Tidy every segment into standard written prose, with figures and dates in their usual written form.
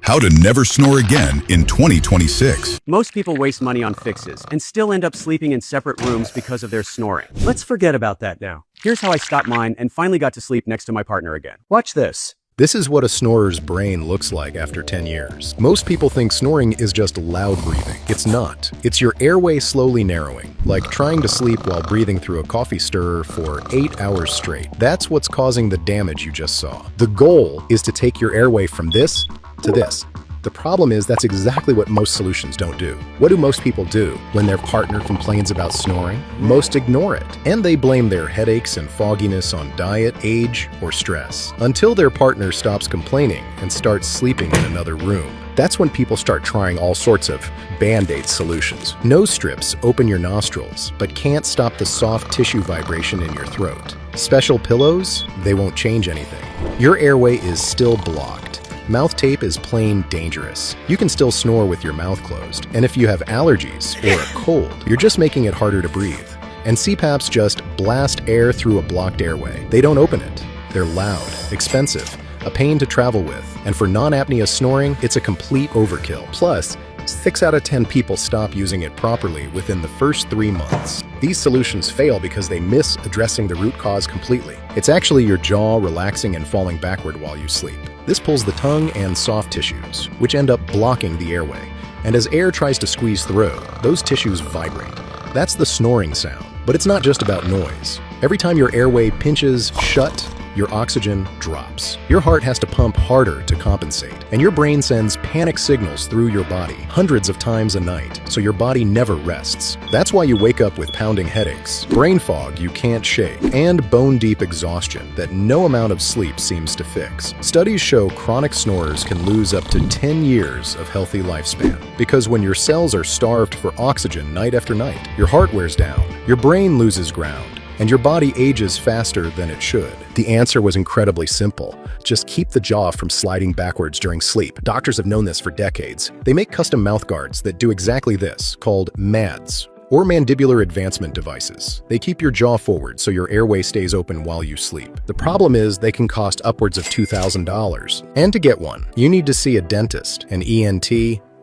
How to never snore again in 2026. Most people waste money on fixes and still end up sleeping in separate rooms because of their snoring. Let's forget about that now. Here's how I stopped mine and finally got to sleep next to my partner again. Watch this. This is what a snorer's brain looks like after 10 years. Most people think snoring is just loud breathing. It's not. It's your airway slowly narrowing, like trying to sleep while breathing through a coffee stirrer for 8 hours straight. That's what's causing the damage you just saw. The goal is to take your airway from this to this. The problem is that's exactly what most solutions don't do. What do most people do when their partner complains about snoring? Most ignore it, and they blame their headaches and fogginess on diet, age, or stress, until their partner stops complaining and starts sleeping in another room. That's when people start trying all sorts of Band-Aid solutions. Nose strips open your nostrils, but can't stop the soft tissue vibration in your throat. Special pillows? They won't change anything. Your airway is still blocked. Mouth tape is plain dangerous. You can still snore with your mouth closed, and if you have allergies or a cold, you're just making it harder to breathe. And CPAPs just blast air through a blocked airway. They don't open it. They're loud, expensive, a pain to travel with, and for non-apnea snoring, it's a complete overkill. Plus, 6 out of 10 people stop using it properly within the first 3 months. These solutions fail because they miss addressing the root cause completely. It's actually your jaw relaxing and falling backward while you sleep. This pulls the tongue and soft tissues, which end up blocking the airway. And as air tries to squeeze through, those tissues vibrate. That's the snoring sound. But it's not just about noise. Every time your airway pinches shut, your oxygen drops. Your heart has to pump harder to compensate, and your brain sends panic signals through your body hundreds of times a night, so your body never rests. That's why you wake up with pounding headaches, brain fog you can't shake, and bone-deep exhaustion that no amount of sleep seems to fix. Studies show chronic snorers can lose up to 10 years of healthy lifespan, because when your cells are starved for oxygen night after night, your heart wears down, your brain loses ground, and your body ages faster than it should. The answer was incredibly simple. Just keep the jaw from sliding backwards during sleep. Doctors have known this for decades. They make custom mouth guards that do exactly this, called MADs, or mandibular advancement devices. They keep your jaw forward so your airway stays open while you sleep. The problem is they can cost upwards of $2,000. And to get one, you need to see a dentist, an ENT,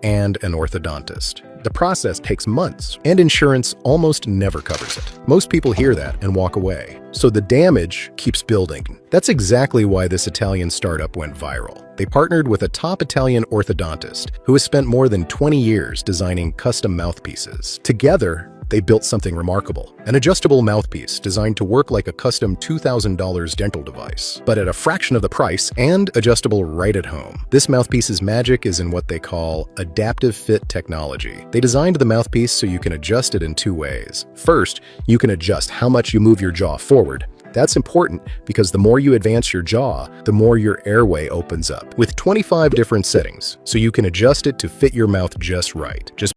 and an orthodontist. The process takes months, and insurance almost never covers it. Most people hear that and walk away. So the damage keeps building. That's exactly why this Italian startup went viral. They partnered with a top Italian orthodontist who has spent more than 20 years designing custom mouthpieces. Together, they built something remarkable, an adjustable mouthpiece designed to work like a custom $2,000 dental device, but at a fraction of the price and adjustable right at home. This mouthpiece's magic is in what they call adaptive fit technology. They designed the mouthpiece so you can adjust it in 2 ways. First, you can adjust how much you move your jaw forward. That's important because the more you advance your jaw, the more your airway opens up, with 25 different settings, so you can adjust it to fit your mouth just right. Just